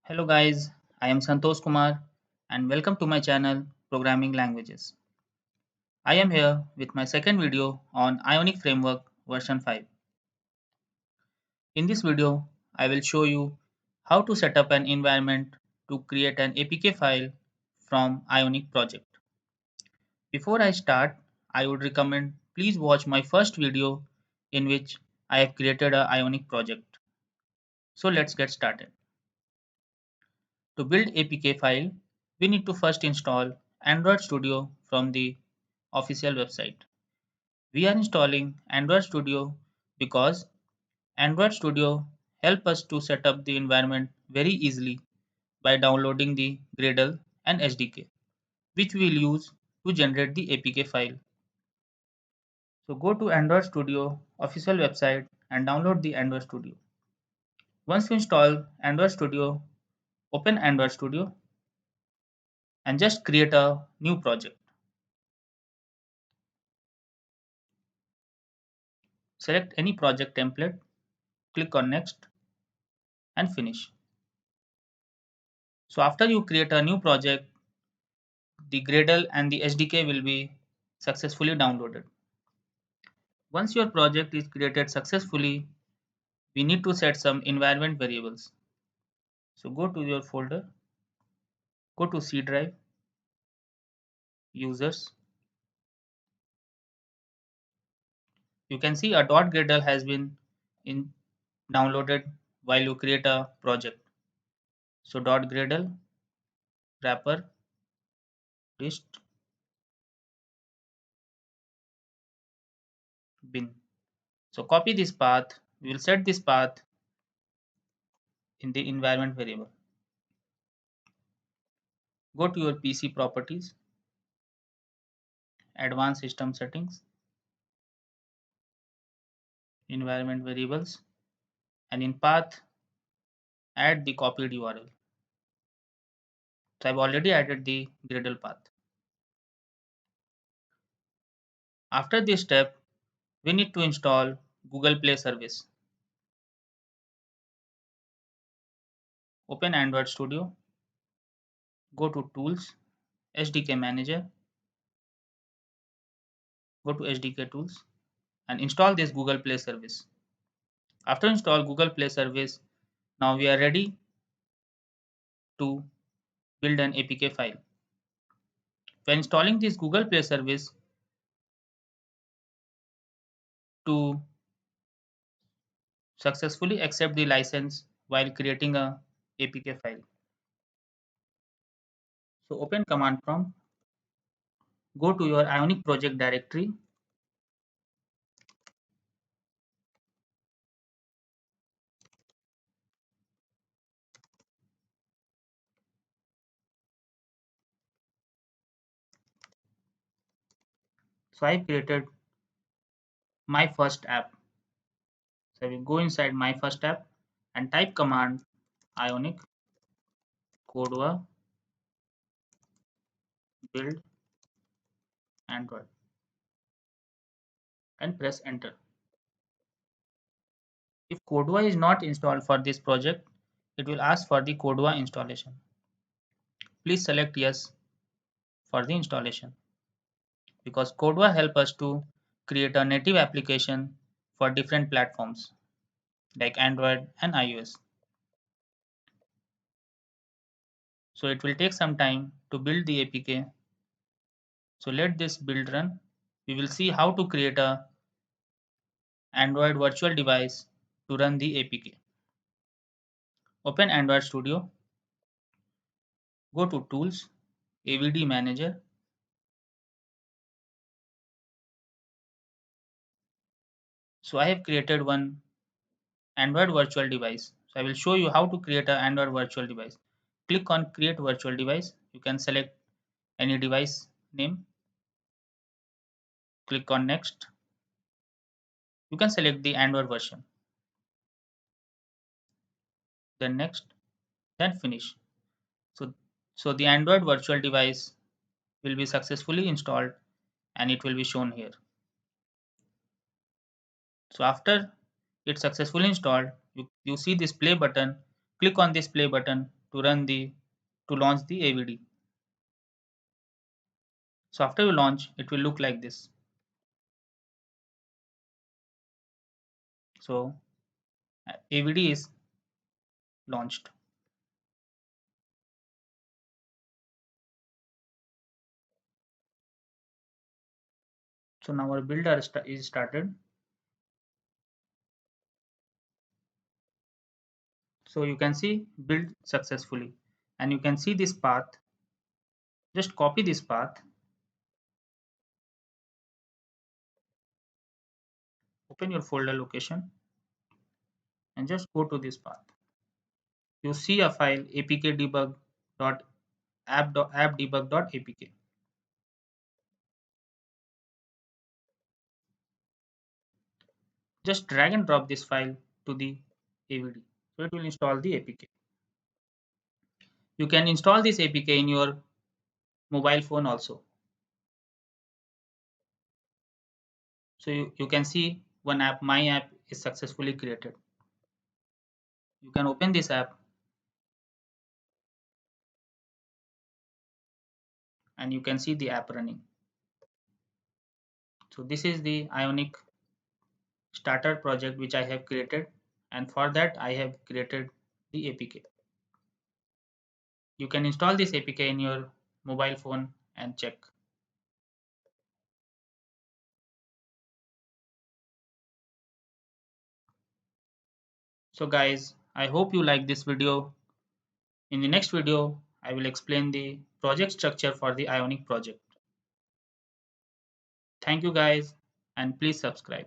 Hello guys, I am Santosh Kumar and welcome to my channel Programming Languages. I am here with my second video on Ionic Framework version 5. In this video, I will show you how to set up an environment to create an APK file from Ionic project. Before I start, I would recommend please watch my first video in which I have created a Ionic project. So let's get started. To build APK file, we need to first install Android Studio from the official website. We are installing Android Studio because Android Studio help us to set up the environment very easily by downloading the Gradle and SDK, which we will use to generate the APK file. So go to Android Studio official website and download the Android Studio. Once you install Android Studio, open Android Studio and just create a new project. Select any project template, click on next and finish. So after you create a new project, the Gradle and the SDK will be successfully downloaded. Once your project is created successfully, we need to set some environment variables. So go to your folder, go to C drive, users. You can see a .gradle has been in downloaded while you create a project. So .gradle wrapper dist bin. So copy this path. We will set this path in the environment variable. Go to your PC properties, advanced system settings, environment variables, and in path add the copied URL. So I've already added the Gradle path. After this step, we need to install Google Play service. Open Android Studio, go to Tools, SDK Manager, go to SDK Tools and install this Google Play service. After install Google Play service, now we are ready to build an APK file. When installing this Google Play service, to successfully accept the license while creating a APK file. So open command prompt, go to your Ionic project directory, so I created my first app. So I will go inside my first app and type command Ionic Codua build Android and press enter. If Codua is not installed for this project, it will ask for the Codua installation. Please select yes for the installation because Codua help us to create a native application for different platforms like Android and iOS. So it will take some time to build the APK. So let this build run. We will see how to create a Android virtual device to run the APK. Open Android Studio, go to Tools, AVD Manager. So I have created one Android virtual device. So I will show you how to create an Android virtual device. Click on Create Virtual Device. You can select any device name. Click on Next. You can select the Android version. Then Next. Then Finish. So, so the Android virtual device will be successfully installed and it will be shown here. So after it's successfully installed, you see this play button. Click on this play button to run the to launch the AVD. So after you launch, it will look like this. So AVD is launched. So now our builder is started. So you can see build successfully, and you can see this path. Just copy this path, open your folder location, and just go to this path. You see a file apkdebug.appdebug.apk. Just drag and drop this file to the AVD. So it will install the APK. You can install this APK in your mobile phone also. So you can see one app, my app is successfully created. You can open this app and you can see the app running. So this is the Ionic starter project which I have created, and for that I have created the APK. You can install this APK in your mobile phone and check. So guys, I hope you like this video. In the next video, I will explain the project structure for the Ionic project. Thank you guys, and please subscribe.